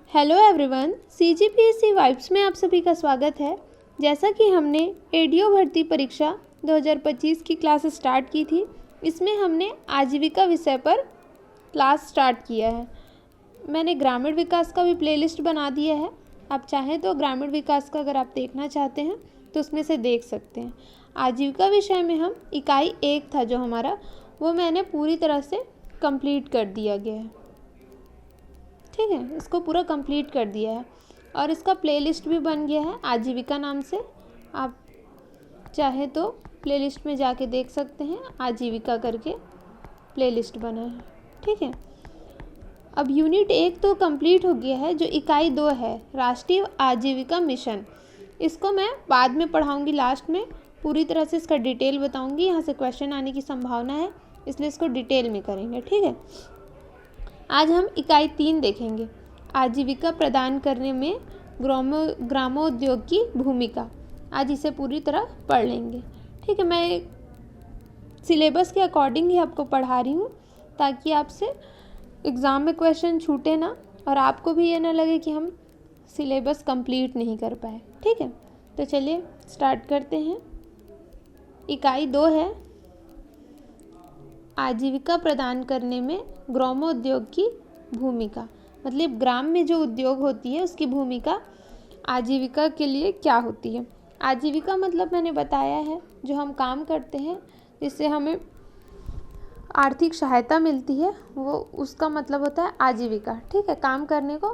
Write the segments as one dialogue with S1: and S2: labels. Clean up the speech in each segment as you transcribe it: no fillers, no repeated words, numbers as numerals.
S1: Hello everyone, CGPSC vibes में आप सभी का स्वागत है। जैसा कि हमने एडीओ भर्ती परीक्षा 2025 की क्लास स्टार्ट की थी, इसमें हमने आजीविका विषय पर क्लास स्टार्ट किया है। मैंने ग्रामीण विकास का भी प्लेलिस्ट बना दिया है। आप चाहें तो ग्रामीण विकास का अगर आप देखना चाहते हैं तो उसमें से देख सकते हैं। आजीविका विषय में हम इकाई 1 था जो हमारा, वो मैंने पूरी तरह से कंप्लीट कर दिया गया है। ठीक है, इसको पूरा कंप्लीट कर दिया है और इसका प्लेलिस्ट भी बन गया है आजीविका नाम से। आप चाहे तो प्लेलिस्ट में जाके देख सकते हैं, आजीविका करके प्लेलिस्ट बना है। ठीक है, अब यूनिट 1 तो कंप्लीट हो गया है। जो इकाई 2 है, राष्ट्रीय आजीविका मिशन, इसको मैं बाद में पढ़ाऊँगी, लास्ट में पूरी तरह से इसका डिटेल बताऊँगी। यहाँ से क्वेश्चन आने की संभावना है, इसलिए इसको डिटेल में करेंगे। ठीक है, आज हम इकाई 3 देखेंगे, आजीविका प्रदान करने में ग्रामोद्योग की भूमिका। आज इसे पूरी तरह पढ़ लेंगे। ठीक है, मैं सिलेबस के अकॉर्डिंग ही आपको पढ़ा रही हूँ ताकि आपसे एग्ज़ाम में क्वेश्चन छूटे ना और आपको भी ये ना लगे कि हम सिलेबस कंप्लीट नहीं कर पाए। ठीक है, तो चलिए स्टार्ट करते हैं। इकाई 2 है, आजीविका प्रदान करने में ग्रामोद्योग की भूमिका। मतलब ग्राम में जो उद्योग होती है उसकी भूमिका आजीविका के लिए क्या होती है। आजीविका मतलब मैंने बताया है, जो हम काम करते हैं जिससे हमें आर्थिक सहायता मिलती है, वो उसका मतलब होता है आजीविका। ठीक है, काम करने को।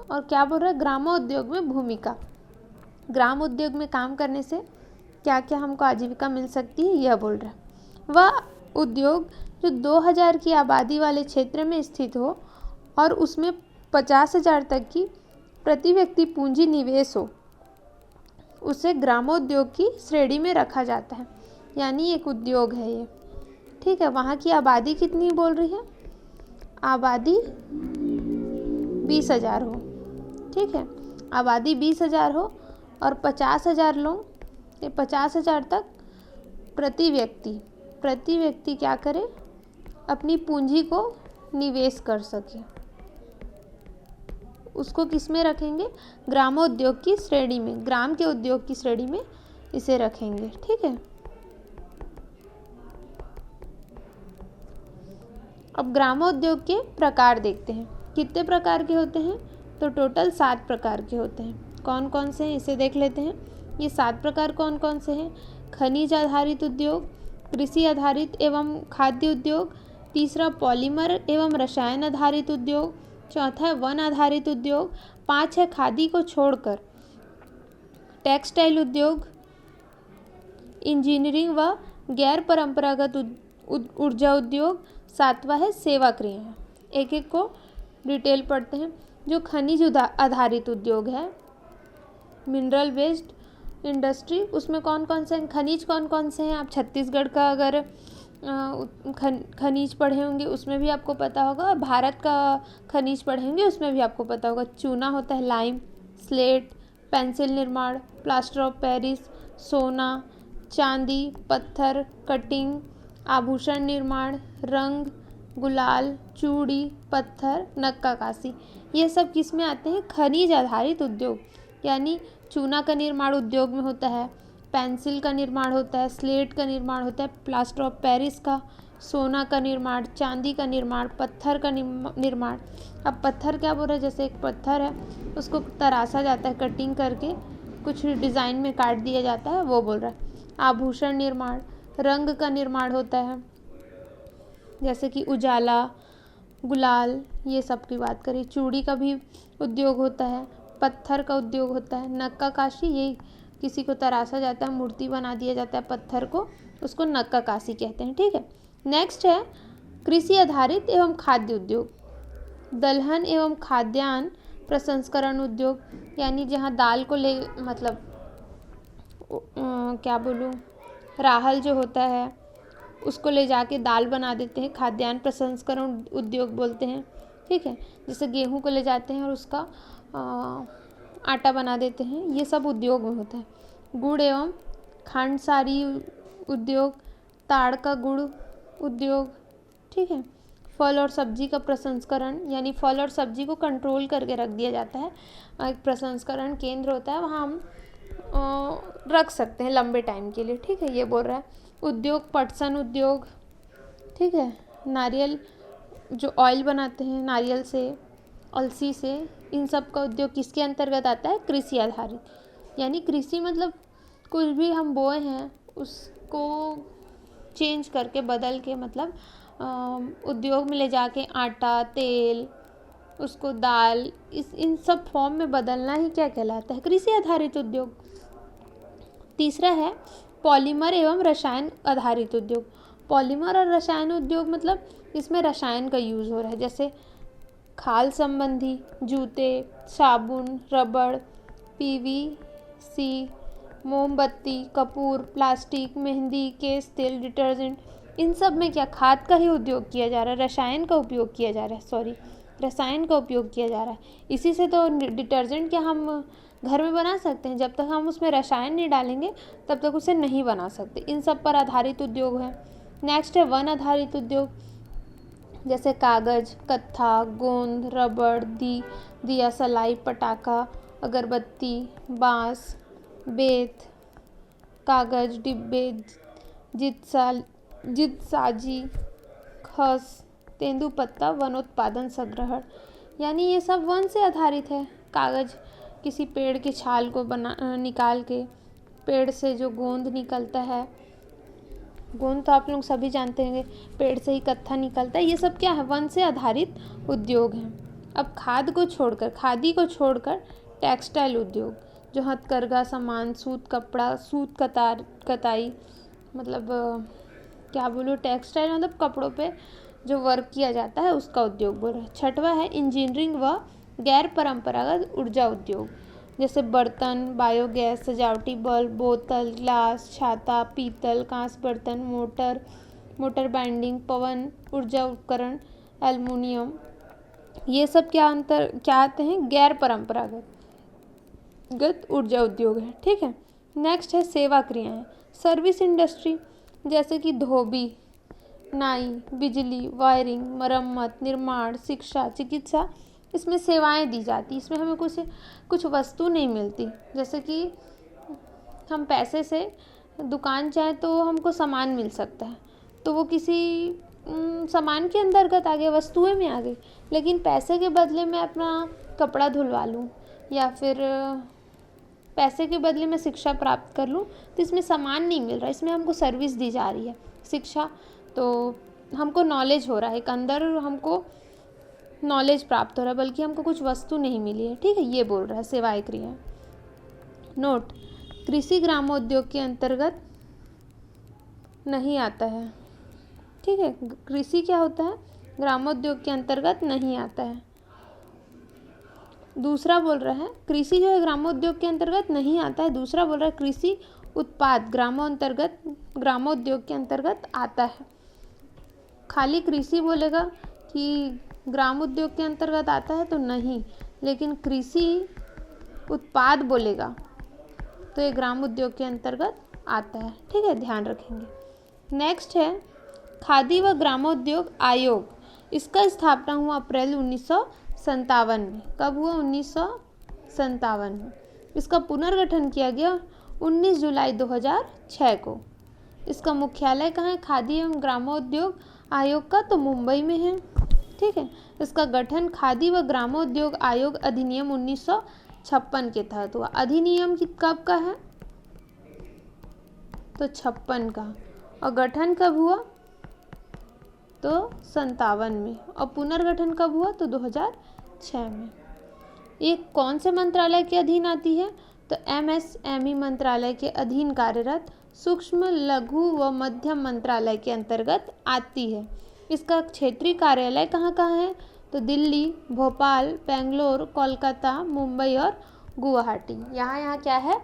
S1: और क्या बोल रहा है, ग्रामोद्योग में भूमिका। ग्राम उद्योग में काम करने से क्या क्या हमको आजीविका मिल सकती है, यह बोल रहा है। वह उद्योग जो 2000 की आबादी वाले क्षेत्र में स्थित हो और उसमें 50,000 तक की प्रति व्यक्ति पूंजी निवेश हो, उसे ग्रामोद्योग की श्रेणी में रखा जाता है। यानी एक उद्योग है ये। ठीक है, वहाँ की आबादी कितनी बोल रही है, आबादी 20,000 हो। ठीक है, आबादी 20,000 हो और 50,000 लोग, 50,000 तक प्रति व्यक्ति क्या करे, अपनी पूंजी को निवेश कर सके। उसको किस में रखेंगे, ग्रामोद्योग की श्रेणी में, ग्राम के उद्योग की श्रेणी में इसे रखेंगे। ठीक है, अब ग्रामोद्योग के प्रकार देखते हैं। कितने प्रकार के होते हैं, तो टोटल 7 प्रकार के होते हैं। कौन कौन से हैं इसे देख लेते हैं। ये 7 प्रकार कौन कौन से हैं, खनिज आधारित उद्योग, कृषि आधारित एवं खाद्य उद्योग, तीसरा पॉलीमर एवं रसायन आधारित उद्योग, चौथा है वन आधारित उद्योग, 5 है खादी को छोड़कर टेक्सटाइल उद्योग, इंजीनियरिंग व गैर परंपरागत ऊर्जा उद्योग, 7वां है सेवा क्रिया। एक एक को डिटेल पढ़ते हैं। जो खनिज आधारित उद्योग है, मिनरल बेस्ड इंडस्ट्री, उसमें कौन कौन से खनिज कौन कौन से हैं, आप छत्तीसगढ़ का अगर खनिज पढ़े होंगे उसमें भी आपको पता होगा, और भारत का खनिज पढ़े होंगे उसमें भी आपको पता होगा। चूना होता है, लाइम, स्लेट, पेंसिल निर्माण, प्लास्टर ऑफ पेरिस, सोना, चांदी, पत्थर, कटिंग, आभूषण निर्माण, रंग, गुलाल, चूड़ी, पत्थर, नक्काकाशी, ये सब किस में आते हैं, खनिज आधारित उद्योग। यानी चूना का निर्माण उद्योग में होता है, पेंसिल का निर्माण होता है, स्लेट का निर्माण होता है, प्लास्टर ऑफ पेरिस का, सोना का निर्माण, चांदी का निर्माण, पत्थर का निर्माण। अब पत्थर क्या बोल रहे हैं, जैसे एक पत्थर है उसको तराशा जाता है, कटिंग करके कुछ डिज़ाइन में काट दिया जाता है, वो बोल रहा है। आभूषण निर्माण, रंग का निर्माण होता है, जैसे कि उजाला, गुलाल, ये सब की बात करें। चूड़ी का भी उद्योग होता है, पत्थर का उद्योग होता है, नक्काकाशी, ये किसी को तराशा जाता है, मूर्ति बना दिया जाता है पत्थर को, उसको नक्काकाशी कहते हैं। ठीक है, नेक्स्ट है कृषि आधारित एवं खाद्य उद्योग, दलहन एवं खाद्यान्न प्रसंस्करण उद्योग। यानी जहाँ दाल को ले, मतलब क्या बोलूँ, राहल जो होता है उसको ले जाके दाल बना देते हैं, खाद्यान्न प्रसंस्करण उद्योग बोलते हैं। ठीक है, जैसे गेहूँ को ले जाते हैं और उसका आटा बना देते हैं, ये सब उद्योग में होता है। गुड़ एवं खांडसारी उद्योग, ताड़ का गुड़ उद्योग। ठीक है, फल और सब्जी का प्रसंस्करण, यानी फल और सब्जी को कंट्रोल करके रख दिया जाता है, एक प्रसंस्करण केंद्र होता है, वहाँ हम रख सकते हैं लंबे टाइम के लिए, ठीक है, ये बोल रहा है। उद्योग, पटसन उद्योग, ठीक है, नारियल जो ऑयल बनाते हैं नारियल से, अलसी से, इन सब का उद्योग किसके अंतर्गत आता है? कृषि आधारित। यानी कृषि मतलब कुछ भी हम बोए हैं उसको चेंज करके, बदल के, मतलब उद्योग में ले जाके आटा, तेल, उसको दाल, इन सब फॉर्म में बदलना ही क्या कहलाता है? कृषि आधारित उद्योग। तीसरा है पॉलीमर एवं रसायन आधारित उद्योग। पॉलीमर और रसायन उद्योग मतलब इसमें रसायन का यूज़ हो रहा है, जैसे खाल संबंधी, जूते, साबुन, रबड़, पीवीसी, मोमबत्ती, कपूर, प्लास्टिक, मेहंदी, केश तेल, डिटर्जेंट, इन सब में क्या खाद का ही उपयोग किया जा रहा है, रसायन का उपयोग किया जा रहा है, रसायन का उपयोग किया जा रहा है। इसी से तो डिटर्जेंट क्या हम घर में बना सकते हैं? जब तक हम उसमें रसायन नहीं डालेंगे तब तक उसे नहीं बना सकते। इन सब पर आधारित उद्योग है। नेक्स्ट है वन आधारित उद्योग, जैसे कागज, कत्था, गोंद, रबड़, दिया सलाई, पटाखा, अगरबत्ती, बांस, बेत, कागज, डिब्बे, जितसाजी, खस, तेंदुपत्ता, वनोत्पादन संग्रहण, यानी ये सब वन से आधारित है। कागज किसी पेड़ की छाल को निकाल के, पेड़ से जो गोंद निकलता है, गोंद तो आप लोग सभी जानते होंगे, पेड़ से ही कत्था निकलता है, ये सब क्या है? वन से आधारित उद्योग हैं। अब खादी को छोड़कर टेक्सटाइल उद्योग, जो हथकरघा सामान, सूत कपड़ा, सूत कताई, मतलब क्या बोलूँ, टेक्सटाइल मतलब कपड़ों पे जो वर्क किया जाता है उसका उद्योग बोल रहा है। छठवा है इंजीनियरिंग व गैर परंपरागत ऊर्जा उद्योग, जैसे बर्तन, बायोगैस, सजावटी बल्ब, बोतल, ग्लास, छाता, पीतल, कांच बर्तन, मोटर बाइंडिंग, पवन ऊर्जा उपकरण, एल्युमिनियम, ये सब क्या आते हैं? गैर परंपरागत ऊर्जा उद्योग है, ठीक है। नेक्स्ट है सेवा क्रियाएं, सर्विस इंडस्ट्री, जैसे कि धोबी, नाई, बिजली, वायरिंग, मरम्मत, निर्माण, शिक्षा, चिकित्सा, इसमें सेवाएं दी जाती। इसमें हमें कुछ वस्तु नहीं मिलती, जैसे कि हम पैसे से दुकान जाएं तो हमको सामान मिल सकता है, तो वो किसी सामान के अंतर्गत आ गया, वस्तुएं में आ गई। लेकिन पैसे के बदले मैं अपना कपड़ा धुलवा लूँ या फिर पैसे के बदले में शिक्षा प्राप्त कर लूँ, तो इसमें सामान नहीं मिल रहा, इसमें हमको सर्विस दी जा रही है। शिक्षा तो हमको नॉलेज हो रहा है, एक अंदर हमको नॉलेज प्राप्त हो रहा है, बल्कि हमको कुछ वस्तु नहीं मिली है, ठीक है, ये बोल रहा है सेवाएं क्रिया। नोट, कृषि ग्रामोद्योग के अंतर्गत नहीं आता है, ठीक है, कृषि क्या होता है? ग्रामोद्योग के अंतर्गत नहीं आता है। दूसरा बोल रहा है कृषि जो है ग्रामोद्योग के अंतर्गत नहीं आता है। दूसरा बोल रहा है कृषि उत्पाद ग्रामोद्योग के अंतर्गत आता है। खाली कृषि बोलेगा कि ग्राम उद्योग के अंतर्गत आता है तो नहीं, लेकिन कृषि उत्पाद बोलेगा तो ये ग्राम उद्योग के अंतर्गत आता है, ठीक है, ध्यान रखेंगे। नेक्स्ट है खादी व ग्रामोद्योग आयोग, इसका स्थापना हुआ अप्रैल 1957 में। कब हुआ? 1957 में। इसका पुनर्गठन किया गया 19 जुलाई 2006 को। इसका मुख्यालय कहाँ है? खादी एवं ग्रामोद्योग आयोग का तो मुंबई में है, ठीक है। इसका गठन खादी व ग्रामोद्योग आयोग अधिनियम 1956 के तहत हुआ। अधिनियम कब का है? तो 56 का। और गठन कब हुआ? तो 57 में। और पुनर्गठन कब हुआ? तो 2006 में। ये कौन से मंत्रालय के अधीन आती है? तो MSME मंत्रालय के अधीन कार्यरत सूक्ष्म लघु व मध्यम मंत्रालय के अंतर्गत आती है। इसका क्षेत्रीय कार्यालय कहाँ कहाँ है? तो दिल्ली, भोपाल, बेंगलोर, कोलकाता, मुंबई और गुवाहाटी। यहाँ क्या है?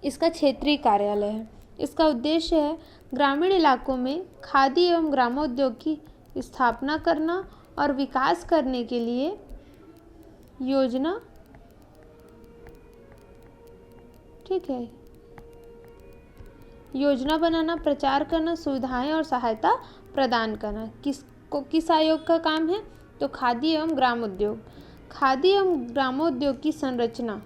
S1: इसका क्षेत्रीय कार्यालय है। इसका उद्देश्य है ग्रामीण इलाकों में खादी एवं ग्रामोद्योग की स्थापना करना और विकास करने के लिए योजना, ठीक है, योजना बनाना, प्रचार करना, सुविधाएं और सहायता प्रदान करना। किस आयोग का काम है? तो खादी एवं ग्रामोद्योग। खादी एवं ग्रामोद्योग की संरचना,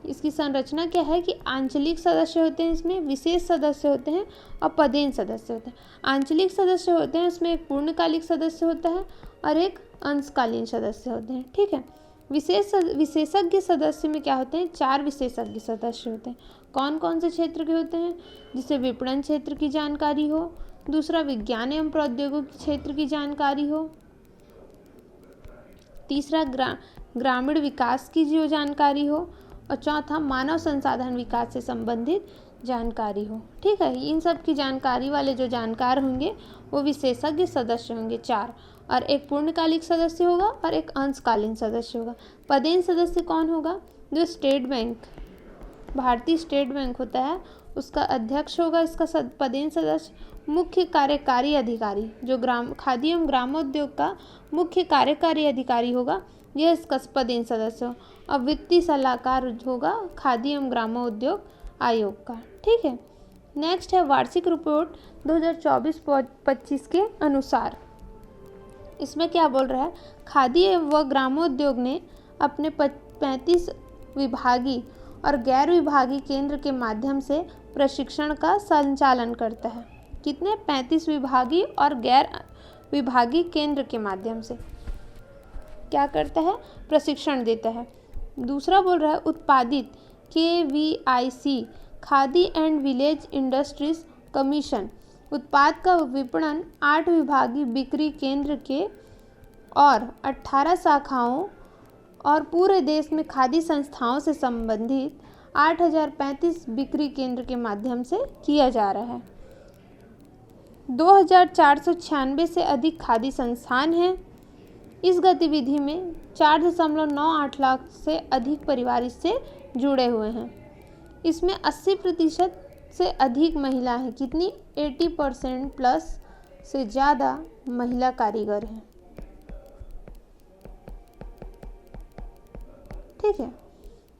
S1: इसकी संरचना क्या है कि आंचलिक सदस्य होते हैं, इसमें विशेष सदस्य होते हैं और पदेन सदस्य होते हैं। आंचलिक सदस्य होते हैं, उसमें एक पूर्णकालिक सदस्य होता है और एक अंशकालीन सदस्य होते हैं। ठीक है। विशेषज्ञ सदस्य में क्या होते हैं? 4 विशेषज्ञ सदस्य होते हैं। कौन कौन से क्षेत्र के होते हैं? जिससे विपणन क्षेत्र की जानकारी हो, दूसरा विज्ञान एवं प्रौद्योगिकी क्षेत्र की जानकारी हो, तीसरा ग्रामीण विकास की जो जानकारी हो, और चौथा मानव संसाधन विकास से संबंधित जानकारी हो। ठीक है। इन सब की जानकारी वाले जो जानकार होंगे वो विशेषज्ञ सदस्य होंगे 4, और एक पूर्णकालिक सदस्य होगा और एक अंशकालीन सदस्य होगा। पदेन सदस्य कौन होगा? जो स्टेट बैंक, भारतीय स्टेट बैंक होता है, उसका अध्यक्ष होगा इसका पदेन सदस्य। मुख्य कार्यकारी अधिकारी, जो खादी एवं ग्रामोद्योग का मुख्य कार्यकारी अधिकारी होगा, यह इसका पदेन सदस्य हो। और वित्तीय सलाहकार होगा खादी एवं ग्रामोद्योग आयोग का। ठीक है। नेक्स्ट है वार्षिक रिपोर्ट 2024-25 के अनुसार। इसमें क्या बोल रहा है? खादी व ग्रामोद्योग ने अपने 35 विभागीय और गैर विभागीय केंद्र के माध्यम से प्रशिक्षण का संचालन करता है। कितने? 35 विभागीय और गैर विभागीय केंद्र के माध्यम से क्या करता है? प्रशिक्षण देता है। दूसरा बोल रहा है उत्पादित KVIC khadi and village industries commission उत्पाद का विपणन 8 विभागीय बिक्री केंद्र के और 18 शाखाओं और पूरे देश में खादी संस्थाओं से संबंधित 8035 बिक्री केंद्र के माध्यम से किया जा रहा है। 2496 से अधिक खादी संस्थान हैं। इस गतिविधि में 4.98 लाख से अधिक परिवार इससे जुड़े हुए हैं। इसमें 80% से अधिक महिला हैं। कितनी? 80% प्लस से ज़्यादा महिला कारीगर हैं। ठीक है।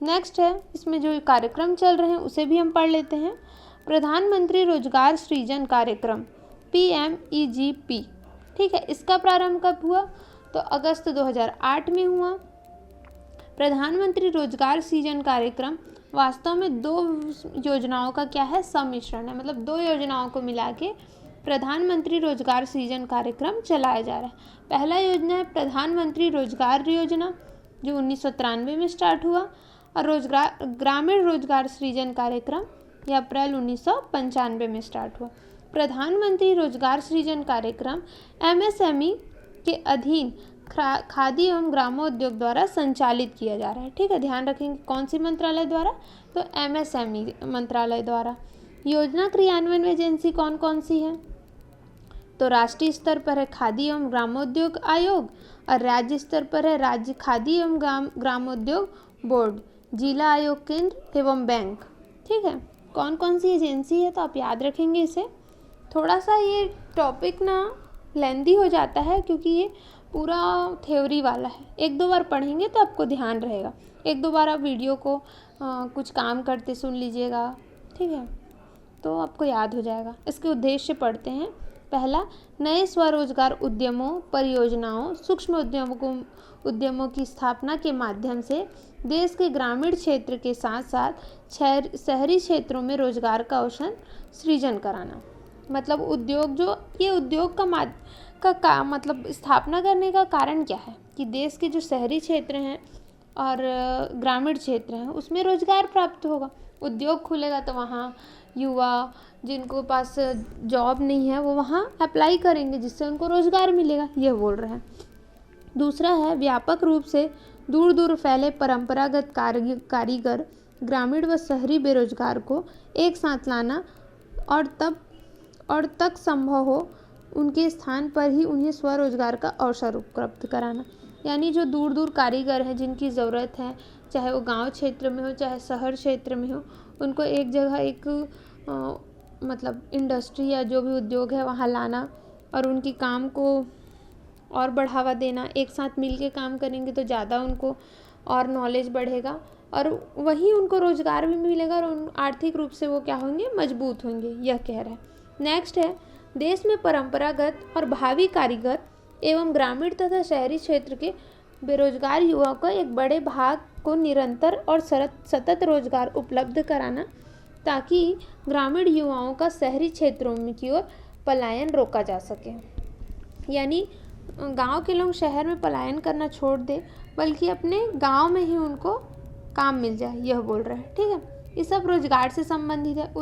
S1: नेक्स्ट है, इसमें जो कार्यक्रम चल रहे हैं उसे भी हम पढ़ लेते हैं। प्रधानमंत्री रोजगार सृजन कार्यक्रम PMEGP। ठीक है। इसका प्रारंभ कब हुआ? तो अगस्त 2008 में हुआ। प्रधानमंत्री रोजगार सृजन कार्यक्रम वास्तव में 2 योजनाओं का क्या है? सम्मिश्रण है। मतलब 2 योजनाओं को मिला के प्रधानमंत्री रोजगार सृजन कार्यक्रम चलाया जा रहा है। पहला योजना है प्रधानमंत्री रोजगार योजना, जो 1993 में स्टार्ट हुआ, और ग्रामीण रोजगार सृजन कार्यक्रम यह अप्रैल 1995 में स्टार्ट हुआ। प्रधानमंत्री रोजगार सृजन कार्यक्रम MSME के अधीन खादी एवं ग्रामोद्योग द्वारा संचालित किया जा रहा है। ठीक है। ध्यान रखेंगे कौन सी मंत्रालय द्वारा? तो MSME मंत्रालय द्वारा। योजना क्रियान्वयन एजेंसी कौन कौन सी है? तो राष्ट्रीय स्तर पर है खादी एवं ग्रामोद्योग आयोग, और राज्य स्तर पर है राज्य खादी एवं ग्रामोद्योग बोर्ड, जिला आयोग केंद्र एवं बैंक। ठीक है। कौन कौन सी एजेंसी है तो आप याद रखेंगे इसे। थोड़ा सा ये टॉपिक ना लेंदी हो जाता है क्योंकि ये पूरा थ्योरी वाला है। 1-2 बार पढ़ेंगे तो आपको ध्यान रहेगा। 1-2 बार आप वीडियो को कुछ काम करते सुन लीजिएगा। ठीक है। तो आपको याद हो जाएगा। इसके उद्देश्य पढ़ते हैं। पहला, नए स्वरोजगार उद्यमों, परियोजनाओं, सूक्ष्म उद्यमों की स्थापना के माध्यम से देश के ग्रामीण क्षेत्र के साथ साथ शहरी क्षेत्रों में रोजगार का अवसर सृजन कराना। मतलब उद्योग, जो ये उद्योग का मतलब स्थापना करने का कारण क्या है कि देश के जो शहरी क्षेत्र हैं और ग्रामीण क्षेत्र हैं उसमें रोजगार प्राप्त होगा। उद्योग खुलेगा तो वहाँ युवा जिनको पास जॉब नहीं है वो वहाँ अप्लाई करेंगे, जिससे उनको रोजगार मिलेगा, यह बोल रहे हैं। दूसरा है, व्यापक रूप से दूर दूर फैले परंपरागत कारीगर ग्रामीण व शहरी बेरोजगार को एक साथ लाना और तक संभव हो उनके स्थान पर ही उन्हें स्वरोजगार का अवसर उपलब्ध कराना। यानी जो दूर दूर कारीगर हैं जिनकी ज़रूरत है, चाहे वो गांव क्षेत्र में हो चाहे शहर क्षेत्र में हो, उनको एक जगह एक मतलब इंडस्ट्री या जो भी उद्योग है वहाँ लाना और उनकी काम को और बढ़ावा देना। एक साथ मिल के काम करेंगे तो ज़्यादा उनको और नॉलेज बढ़ेगा और वहीं उनको रोज़गार भी मिलेगा और आर्थिक रूप से वो क्या होंगे, मजबूत होंगे, यह कह रहा है। नेक्स्ट है, देश में परंपरागत और भावी कारीगर एवं ग्रामीण तथा शहरी क्षेत्र के बेरोजगार युवाओं को एक बड़े भाग को निरंतर और सतत रोजगार उपलब्ध कराना, ताकि ग्रामीण युवाओं का शहरी क्षेत्रों में की ओर पलायन रोका जा सके। यानी गांव के लोग शहर में पलायन करना छोड़ दे, बल्कि अपने गांव में ही उनको काम मिल जाए, यह बोल रहे हैं। ठीक है, ये सब रोजगार से संबंधित है।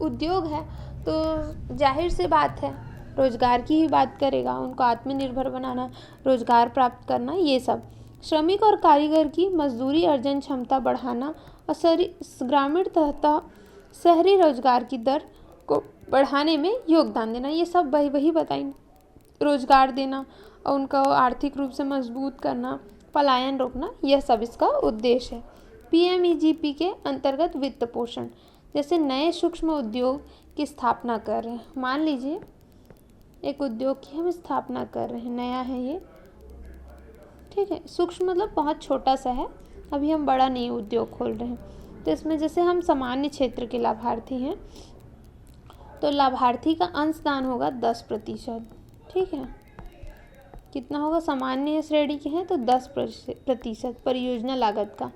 S1: उद्योग है तो जाहिर से बात है रोजगार की ही बात करेगा, उनको आत्मनिर्भर बनाना, रोजगार प्राप्त करना, ये सब। श्रमिक और कारीगर की मजदूरी अर्जन क्षमता बढ़ाना और ग्रामीण तथा शहरी रोजगार की दर को बढ़ाने में योगदान देना, ये सब वही बताएंगे। रोजगार देना और उनका आर्थिक रूप से मजबूत करना, पलायन रोकना, यह सब इसका उद्देश्य है। PMEGP के अंतर्गत वित्त पोषण, जैसे नए सूक्ष्म उद्योग की स्थापना कर रहे हैं। मान लीजिए एक उद्योग की हम स्थापना कर रहे हैं, नया है ये, ठीक है। सूक्ष्म मतलब बहुत छोटा सा है, अभी हम बड़ा नई उद्योग खोल रहे हैं। तो इसमें जैसे हम सामान्य क्षेत्र के लाभार्थी हैं, तो लाभार्थी का अंशदान होगा 10%। ठीक है, कितना होगा? सामान्य श्रेणी के हैं तो 10% परियोजना लागत का।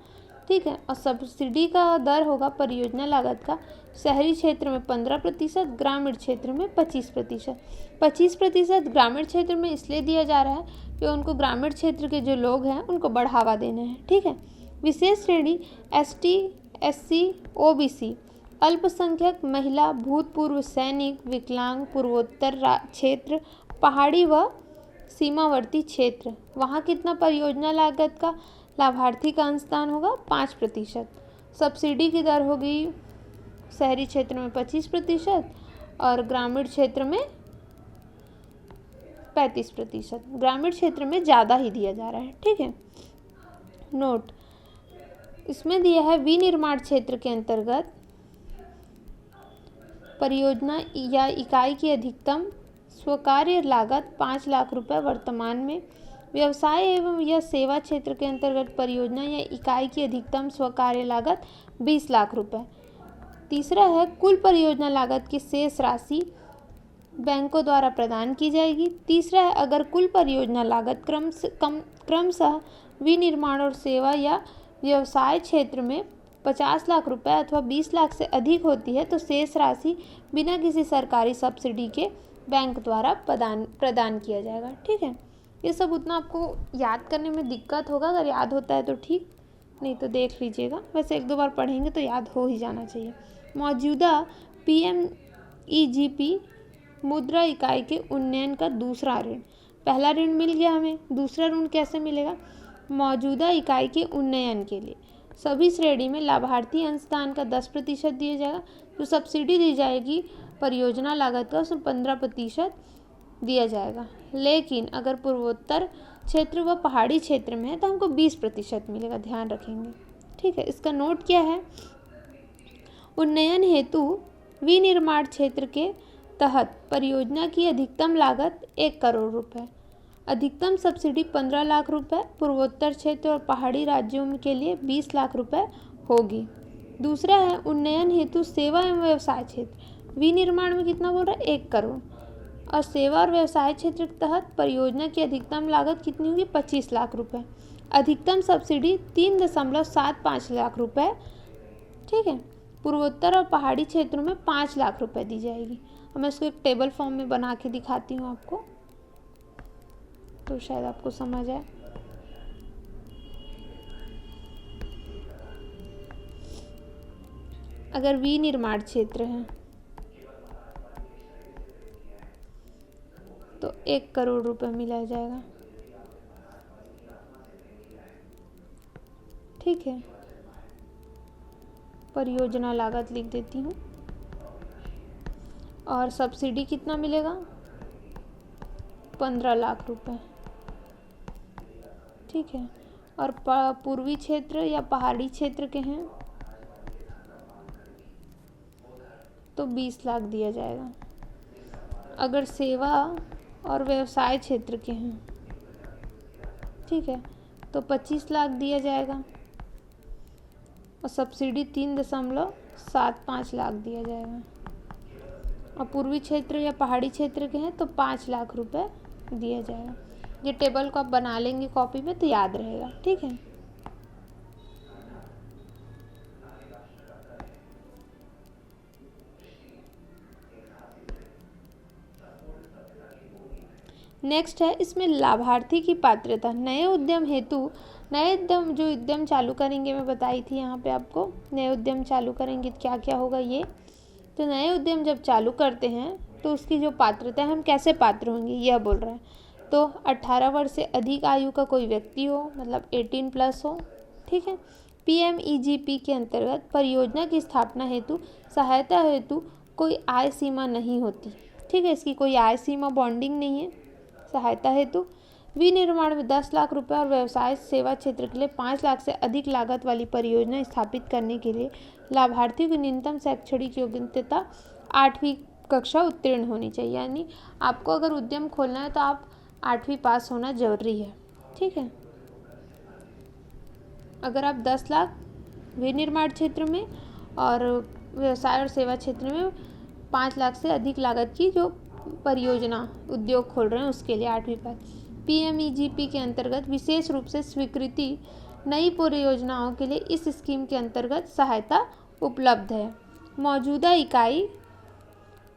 S1: ठीक है, और सब्सिडी का दर होगा परियोजना लागत का शहरी क्षेत्र में 15%, ग्रामीण क्षेत्र में 25%। 25% ग्रामीण क्षेत्र में इसलिए दिया जा रहा है कि उनको ग्रामीण क्षेत्र के जो लोग हैं उनको बढ़ावा देना है। ठीक है, विशेष श्रेणी ST, SC, OBC, अल्पसंख्यक, महिला, भूतपूर्व सैनिक, विकलांग, पूर्वोत्तर क्षेत्र, पहाड़ी व सीमावर्ती क्षेत्र, वहाँ कितना परियोजना लागत का लाभार्थी का अंशदान होगा? 5%। सब्सिडी की दर होगी शहरी क्षेत्र में 25% और ग्रामीण क्षेत्र में 35%। ग्रामीण क्षेत्र में ज़्यादा ही दिया जा रहा है। ठीक है, नोट इसमें दिया है विनिर्माण क्षेत्र के अंतर्गत परियोजना या इकाई की अधिकतम स्वीकार्य लागत 5 लाख रुपए वर्तमान में। व्यवसाय एवं या सेवा क्षेत्र के अंतर्गत परियोजना या इकाई की अधिकतम स्वीकार्य लागत 20 लाख रुपए। तीसरा है कुल परियोजना लागत की शेष राशि बैंकों द्वारा प्रदान की जाएगी। तीसरा है अगर कुल परियोजना लागत क्रमशः विनिर्माण और सेवा या व्यवसाय क्षेत्र में 50 लाख रुपए अथवा 20 लाख से अधिक होती है तो शेष राशि बिना किसी सरकारी सब्सिडी के बैंक द्वारा प्रदान किया जाएगा। ठीक है, ये सब उतना आपको याद करने में दिक्कत होगा, अगर याद होता है तो ठीक, नहीं तो देख लीजिएगा। वैसे 1-2 बार पढ़ेंगे तो याद हो ही जाना चाहिए। मौजूदा PMEGP मुद्रा इकाई के उन्नयन का दूसरा ऋण। पहला ऋण मिल गया हमें, दूसरा ऋण कैसे मिलेगा? मौजूदा इकाई के उन्नयन के लिए सभी श्रेणी में लाभार्थी अंशदान का 10% दिया जाएगा। जो सब्सिडी दी जाएगी परियोजना लागत का उसमें 15% दिया जाएगा। लेकिन अगर पूर्वोत्तर क्षेत्र व पहाड़ी क्षेत्र में है तो हमको 20% मिलेगा, ध्यान रखेंगे। ठीक है, इसका नोट क्या है? उन्नयन हेतु विनिर्माण क्षेत्र के तहत परियोजना की अधिकतम लागत 1 करोड़ रुपए, अधिकतम सब्सिडी 15 लाख रुपए, पूर्वोत्तर क्षेत्र और पहाड़ी राज्यों के लिए 20 लाख रुपए होगी। दूसरा है उन्नयन हेतु सेवा एवं व्यवसाय क्षेत्र, विनिर्माण में कितना बोल रहा है? 1 करोड़, और सेवा और व्यवसाय क्षेत्र के तहत परियोजना की अधिकतम लागत कितनी होगी? 25 लाख रुपए, अधिकतम सब्सिडी 3.75 लाख रुपए। ठीक है, पूर्वोत्तर और पहाड़ी क्षेत्रों में 5 लाख रुपए दी जाएगी। अब मैं इसको एक टेबल फॉर्म में बना के दिखाती हूँ आपको, तो शायद आपको समझ आए। अगर विनिर्माण क्षेत्र है तो 1 करोड़ रुपए मिला जाएगा। ठीक है, परियोजना लागत लिख देती हूँ। और सब्सिडी कितना मिलेगा? 15 लाख रुपए। ठीक है, और पूर्वी क्षेत्र या पहाड़ी क्षेत्र के हैं तो 20 लाख दिया जाएगा। अगर सेवा और व्यवसाय क्षेत्र के हैं, ठीक है, तो 25 लाख दिया जाएगा और सब्सिडी 3.75 लाख दिया जाएगा। और पूर्वी क्षेत्र या पहाड़ी क्षेत्र के हैं तो 5 लाख रुपए दिया जाएगा। ये टेबल को आप बना लेंगे कॉपी में तो याद रहेगा, ठीक है। नेक्स्ट है इसमें लाभार्थी की पात्रता। नए उद्यम हेतु, नए उद्यम जो उद्यम चालू करेंगे, मैं बताई थी यहाँ पे आपको, नए उद्यम चालू करेंगे क्या क्या होगा ये। तो नए उद्यम जब चालू करते हैं तो उसकी जो पात्रता है, हम कैसे पात्र होंगे यह बोल रहा है। तो 18 वर्ष से अधिक आयु का कोई व्यक्ति हो, मतलब 18+ हो, ठीक है। PMEGP के अंतर्गत परियोजना की स्थापना हेतु सहायता हेतु कोई आय सीमा नहीं होती, ठीक है। इसकी कोई आय सीमा बॉन्डिंग नहीं है। सहायता हेतु विनिर्माण में 10 लाख रुपए और व्यवसाय सेवा क्षेत्र के लिए 5 लाख से अधिक लागत वाली परियोजना स्थापित करने के लिए लाभार्थी की न्यूनतम शैक्षणिक योग्यता 8वीं कक्षा उत्तीर्ण होनी चाहिए। यानी आपको अगर उद्यम खोलना है तो आप 8वीं पास होना जरूरी है, ठीक है। अगर आप 10 लाख विनिर्माण क्षेत्र में और व्यवसाय और सेवा क्षेत्र में 5 लाख से अधिक लागत की जो परियोजना उद्योग खोल रहे हैं उसके लिए 8वीं पास। PMEGP के अंतर्गत विशेष रूप से स्वीकृति नई परियोजनाओं के लिए इस स्कीम के अंतर्गत सहायता उपलब्ध है। मौजूदा इकाई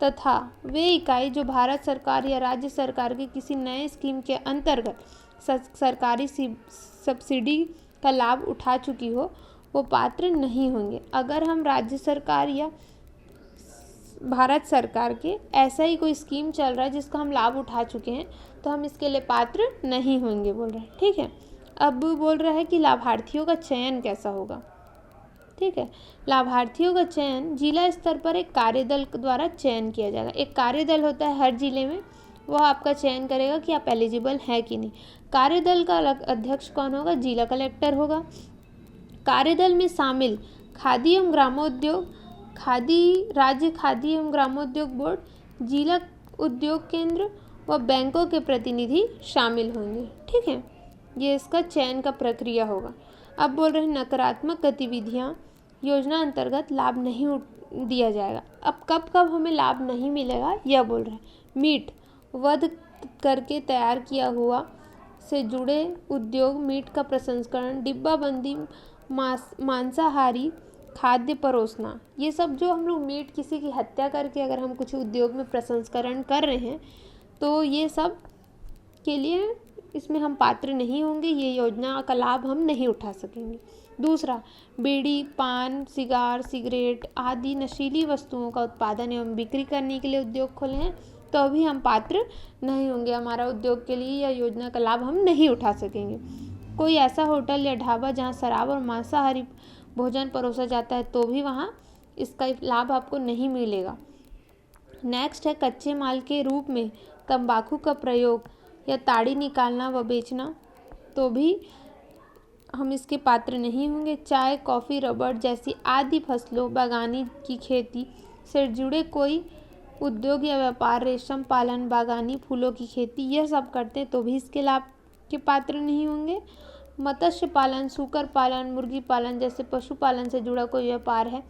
S1: तथा वे इकाई जो भारत सरकार या राज्य सरकार की किसी नए स्कीम के अंतर्गत सरकारी सब्सिडी का लाभ उठा चुकी हो वो पात्र नहीं होंगे। अगर हम राज्य सरकार या भारत सरकार के ऐसा ही कोई स्कीम चल रहा है जिसका हम लाभ उठा चुके हैं तो हम इसके लिए पात्र नहीं होंगे बोल रहे हैं, ठीक है। अब बोल रहा है कि लाभार्थियों का चयन कैसा होगा, ठीक है। लाभार्थियों का चयन जिला स्तर पर एक कार्यदल द्वारा चयन किया जाएगा। एक कार्यदल होता है हर जिले में, वह आपका चयन करेगा कि आप एलिजिबल हैं कि नहीं। कार्यदल का अध्यक्ष कौन होगा? जिला कलेक्टर होगा। कार्यदल में शामिल खादी एवं ग्रामोद्योग, राज्य खादी एवं ग्रामोद्योग बोर्ड, जिला उद्योग केंद्र व बैंकों के प्रतिनिधि शामिल होंगे, ठीक है। ये इसका चयन का प्रक्रिया होगा। अब बोल रहे हैं नकारात्मक गतिविधियां योजना अंतर्गत लाभ नहीं दिया जाएगा। अब कब कब हमें लाभ नहीं मिलेगा यह बोल रहे हैं। मीट वध करके तैयार किया हुआ से जुड़े उद्योग, मीट का प्रसंस्करण, डिब्बाबंदी, मांसाहारी खाद्य परोसना, ये सब जो हम लोग मीट किसी की हत्या करके अगर हम कुछ उद्योग में प्रसंस्करण कर रहे हैं तो ये सब के लिए इसमें हम पात्र नहीं होंगे, ये योजना का लाभ हम नहीं उठा सकेंगे। दूसरा, बीड़ी, पान, सिगरेट आदि नशीली वस्तुओं का उत्पादन एवं बिक्री करने के लिए उद्योग खोले हैं तो भी हम पात्र नहीं होंगे। हमारा उद्योग के लिए यह योजना का लाभ हम नहीं उठा सकेंगे। कोई ऐसा होटल या ढाबा जहां शराब और मांसाहारी भोजन परोसा जाता है तो भी वहाँ इसका लाभ आपको नहीं मिलेगा। नेक्स्ट है कच्चे माल के रूप में तंबाकू का प्रयोग या ताड़ी निकालना व बेचना, तो भी हम इसके पात्र नहीं होंगे। चाय, कॉफ़ी, रबड़ जैसी आदि फसलों, बागानी की खेती से जुड़े कोई उद्योग या व्यापार, रेशम पालन, बागानी फूलों की खेती, यह सब करते हैं तो भी इसके लाभ के पात्र नहीं होंगे। मत्स्य पालन, सूकर पालन, मुर्गी पालन जैसे पशुपालन से जुड़ा कोई व्यापार है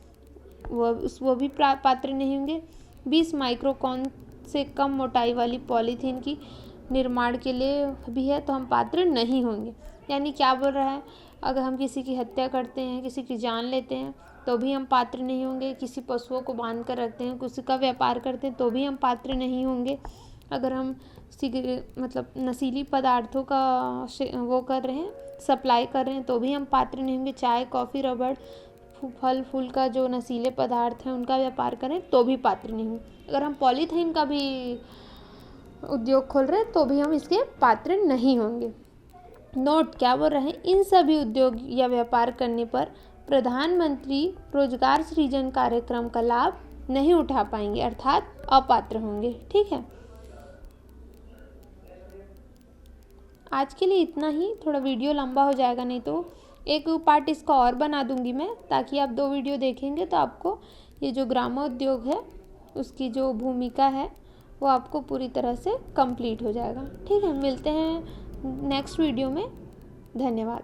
S1: वो भी पात्र नहीं होंगे। 20 माइक्रोकॉन से कम मोटाई वाली पॉलीथीन की निर्माण के लिए भी है तो हम पात्र नहीं होंगे। यानी क्या बोल रहा है, अगर हम किसी की हत्या करते हैं, किसी की जान लेते हैं तो भी हम पात्र नहीं होंगे। किसी पशुओं को बांध कर रखते हैं, किसी का व्यापार करते हैं तो भी हम पात्र नहीं होंगे। अगर हम मतलब नशीली पदार्थों का वो कर रहे हैं, सप्लाई कर रहे हैं तो भी हम पात्र नहीं होंगे। चाय, कॉफ़ी, रबड़, फल फूल का जो नशीले पदार्थ हैं उनका व्यापार करें तो भी पात्र नहीं होंगे। अगर हम पॉलीथीन का भी उद्योग खोल रहे हैं तो भी हम इसके पात्र नहीं होंगे। नोट क्या बोल रहे हैं, इन सभी उद्योग या व्यापार करने पर प्रधानमंत्री रोजगार सृजन कार्यक्रम का लाभ नहीं उठा पाएंगे, अर्थात अपात्र होंगे, ठीक है। आज के लिए इतना ही, थोड़ा वीडियो लंबा हो जाएगा, नहीं तो एक पार्ट इसका और बना दूंगी मैं, ताकि आप 2 वीडियो देखेंगे तो आपको ये जो ग्रामोद्योग है उसकी जो भूमिका है वो आपको पूरी तरह से कंप्लीट हो जाएगा, ठीक है। मिलते हैं नेक्स्ट वीडियो में, धन्यवाद।